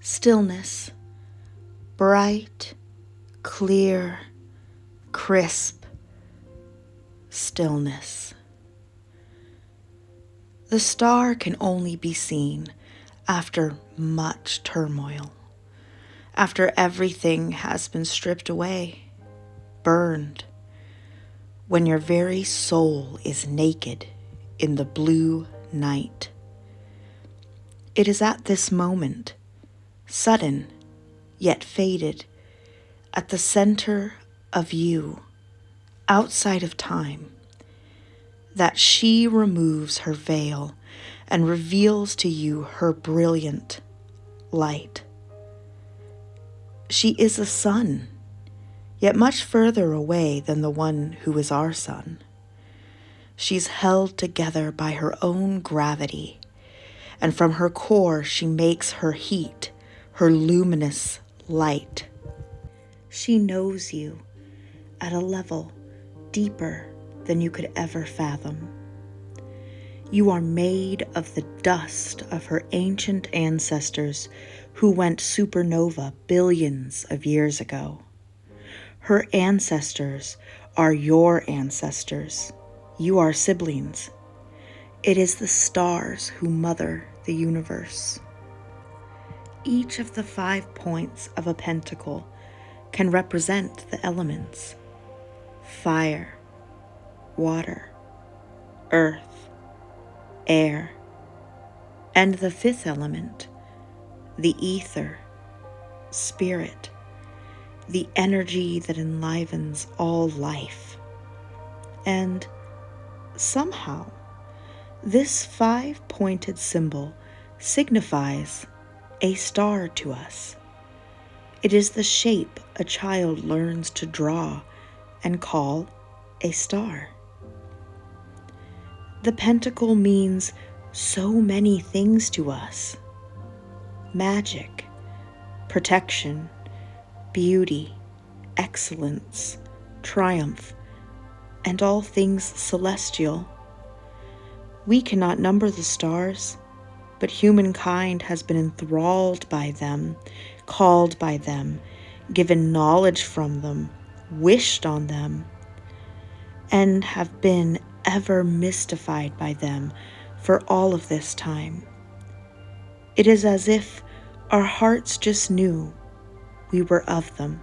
Stillness. Bright, clear, crisp stillness. The star can only be seen after much turmoil, after everything has been stripped away, burned, when your very soul is naked in the blue night. It is at this moment, sudden yet faded, at the center of you, outside of time, that she removes her veil and reveals to you her brilliant light. She is a sun, yet much further away than the one who is our sun. She's held together by her own gravity, and from her core she makes her heat, her luminous light. She knows you at a level deeper than you could ever fathom. You are made of the dust of her ancient ancestors who went supernova billions of years ago. Her ancestors are your ancestors. You are siblings. It is the stars who mother the universe. Each of the 5 points of a pentacle can represent the elements: fire, water, earth, air, and the 5th element, the ether, spirit, the energy that enlivens all life. And somehow, this 5-pointed symbol signifies a star to us. It is the shape a child learns to draw and call a star. The pentacle means so many things to us: magic, protection, beauty, excellence, triumph, and all things celestial. We cannot number the stars, but humankind has been enthralled by them, called by them, given knowledge from them, wished on them, and have been ever mystified by them for all of this time. It is as if our hearts just knew we were of them.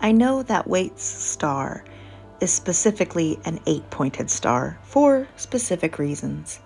I know that Waite's star is specifically an 8-pointed star for specific reasons,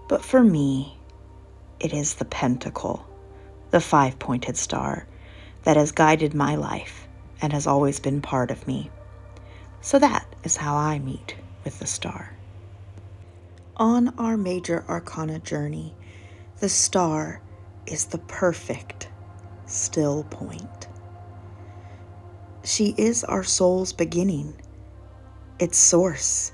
but for me, it is the pentacle, the 5-pointed star that has guided my life and has always been part of me. So that is how I meet with the star. On our major arcana journey, the star is the perfect still point. She is our soul's beginning, its source,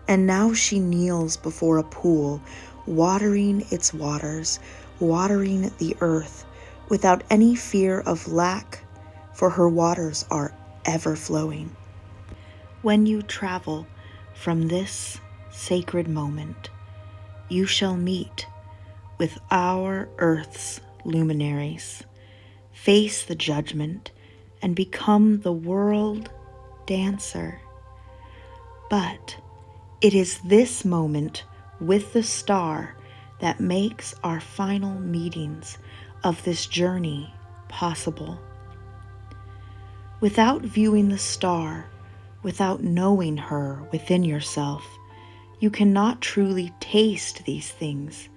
and now she kneels before a pool, watering its waters, watering the earth without any fear of lack, for her waters are ever flowing. When you travel from this sacred moment, you shall meet with our earth's luminaries, face the judgment, and become the world dancer. But it is this moment with the star that makes our final meetings of this journey possible. Without viewing the star, without knowing her within yourself, you cannot truly taste these things.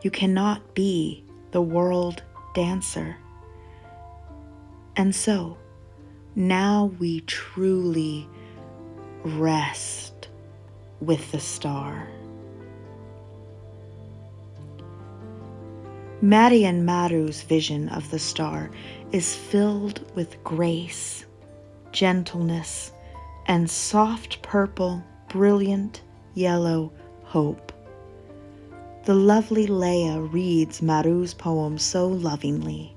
You cannot be the world dancer. And so, now we truly rest with the star. Marion Marou's vision of the star is filled with grace, gentleness, and soft purple, brilliant yellow hope. The lovely Leah reads Marou's poem so lovingly,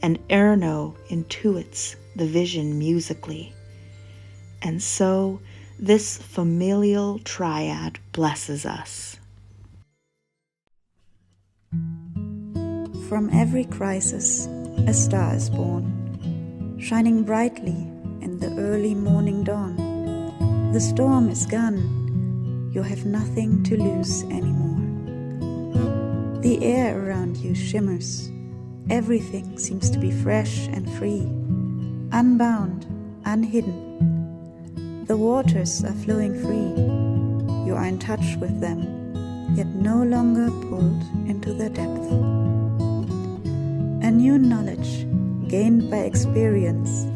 and Erno intuits the vision musically. And so this familial triad blesses us. From every crisis, a star is born, shining brightly in the early morning dawn. The storm is gone, you have nothing to lose anymore. The air around you shimmers, everything seems to be fresh and free, unbound, unhidden. The waters are flowing free, you are in touch with them, yet no longer pulled into their depth. A new knowledge, gained by experience,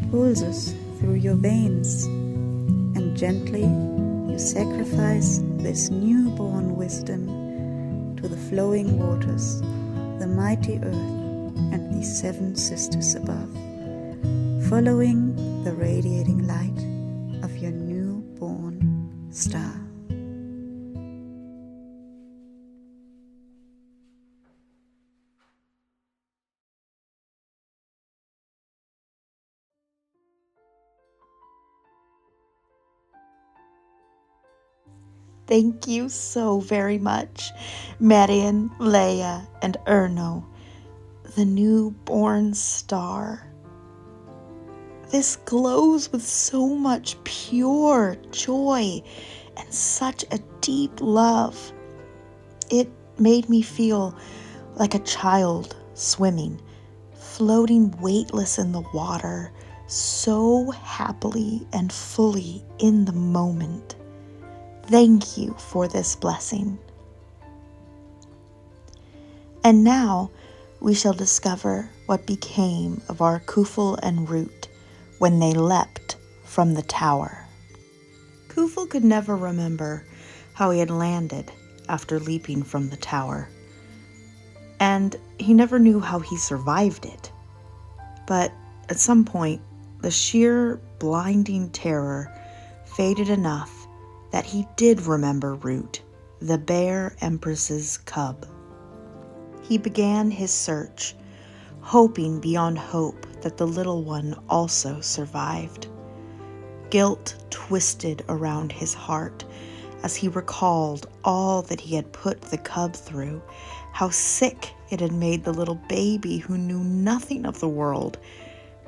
pulses through your veins, and gently you sacrifice this newborn wisdom to the flowing waters, the mighty earth, and the 7 sisters above, following the radiating light of your newborn star. Thank you so very much, Marion, Leah, and Erno, the newborn star. This glows with so much pure joy and such a deep love. It made me feel like a child swimming, floating weightless in the water, so happily and fully in the moment. Thank you for this blessing. And now we shall discover what became of our Kufel and Root when they leapt from the tower. Kufel could never remember how he had landed after leaping from the tower, and he never knew how he survived it. But at some point, the sheer blinding terror faded enough that he did remember Root, the bear empress's cub. He began his search, hoping beyond hope that the little one also survived. Guilt twisted around his heart as he recalled all that he had put the cub through, how sick it had made the little baby who knew nothing of the world.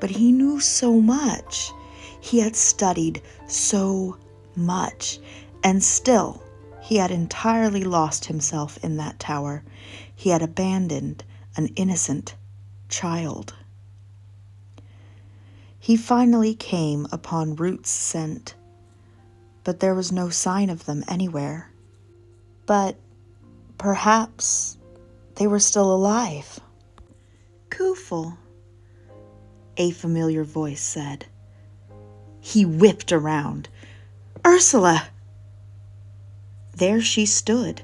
But he knew so much. He had studied so much, and still he had entirely lost himself in that tower. He had abandoned an innocent child. He finally came upon Root's scent, but there was no sign of them anywhere. But perhaps they were still alive. Kufel, a familiar voice said. He whipped around. Ursula! There she stood,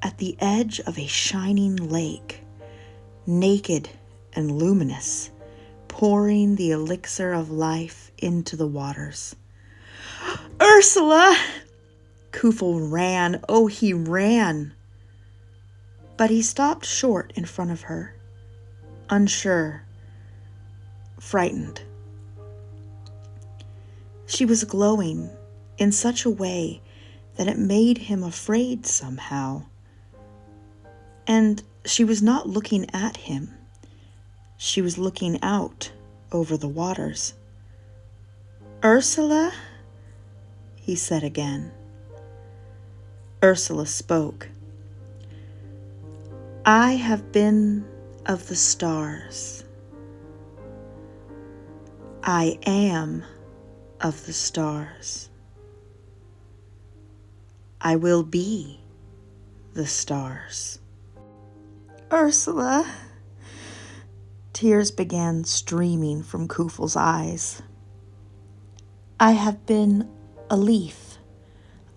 at the edge of a shining lake, naked and luminous, pouring the elixir of life into the waters. Ursula! Kufel ran. Oh, he ran. But he stopped short in front of her, unsure, frightened. She was glowing in such a way that it made him afraid somehow. And she was not looking at him. She was looking out over the waters. Ursula? He said again. Ursula spoke. I have been of the stars. I am of the stars. I will be the stars. Ursula! Tears began streaming from Kufel's eyes. I have been a leaf.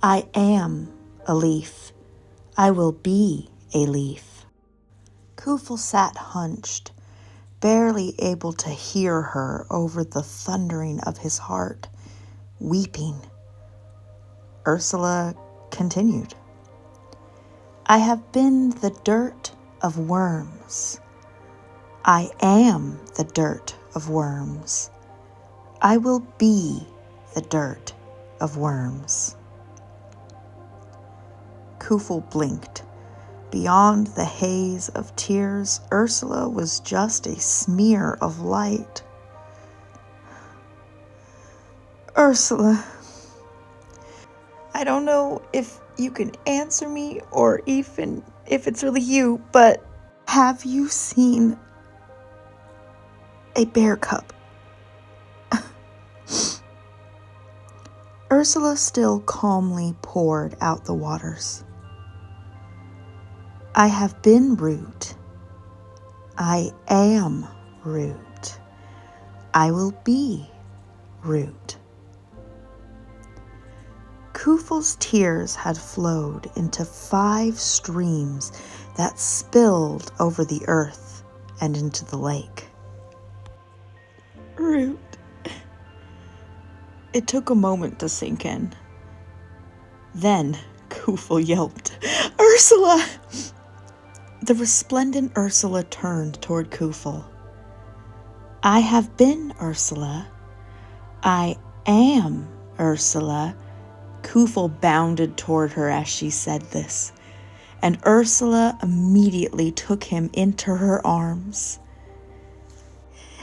I am a leaf. I will be a leaf. Kufel sat hunched, barely able to hear her over the thundering of his heart, weeping. Ursula continued. I have been the dirt of worms. I am the dirt of worms. I will be the dirt of worms. Kufel blinked, Beyond the haze of tears, Ursula was just a smear of light. Ursula, I don't know if you can answer me or even if it's really you, but have you seen a bear cub? Ursula still calmly poured out the waters. I have been rude. I am rude. I will be rude. Kufel's tears had flowed into 5 streams that spilled over the earth and into the lake. Rude. It took a moment to sink in. Then Kufel yelped, "Ursula!" The resplendent Ursula turned toward Kufel. I have been Ursula. I am Ursula. Kufel bounded toward her as she said this, and Ursula immediately took him into her arms.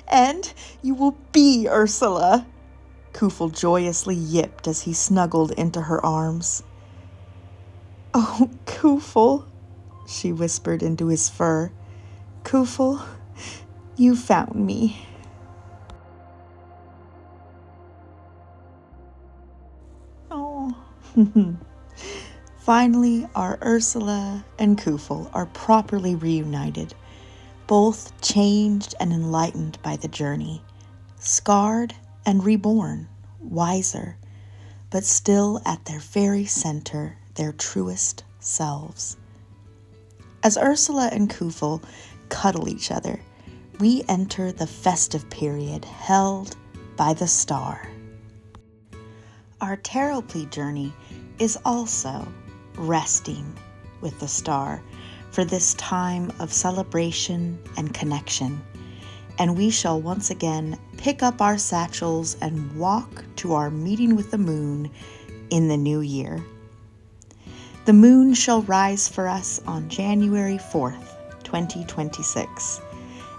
And you will be Ursula, Kufel joyously yipped as he snuggled into her arms. Oh, Kufel, she whispered into his fur. Kufel, you found me. Oh. Finally, our Ursula and Kufel are properly reunited, both changed and enlightened by the journey, scarred and reborn, wiser, but still at their very center, their truest selves. As Ursula and Kufel cuddle each other, we enter the festive period held by the star. Our wanderplea journey is also resting with the star for this time of celebration and connection, and we shall once again pick up our satchels and walk to our meeting with the moon in the new year. The moon shall rise for us on January 4th, 2026.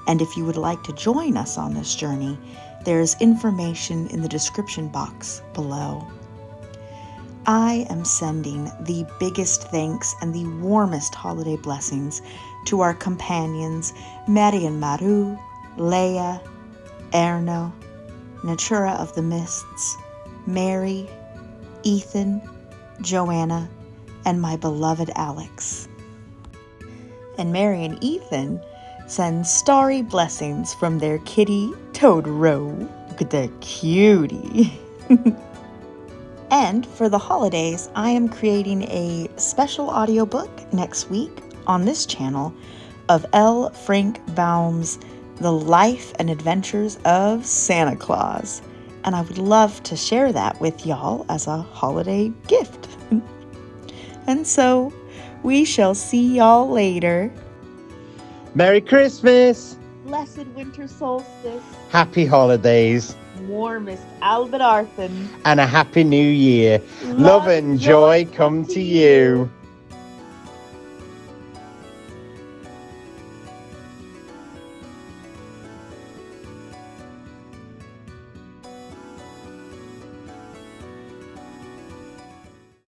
And if you would like to join us on this journey, there is information in the description box below. I am sending the biggest thanks and the warmest holiday blessings to our companions Marion Marou, Leah, Erno, Natura of the Mists, Mary, Ethan, Joanna, and my beloved Alex. And Mary and Ethan send starry blessings from their kitty Totoro. Look at that cutie. And for the holidays, I am creating a special audiobook next week on this channel of L. Frank Baum's The Life and Adventures of Santa Claus. And I would love to share that with y'all as a holiday gift. And so, we shall see y'all later. Merry Christmas! Blessed winter solstice. Happy holidays. Warmest Alban Arthan. And a happy new year. Love and joy come to you.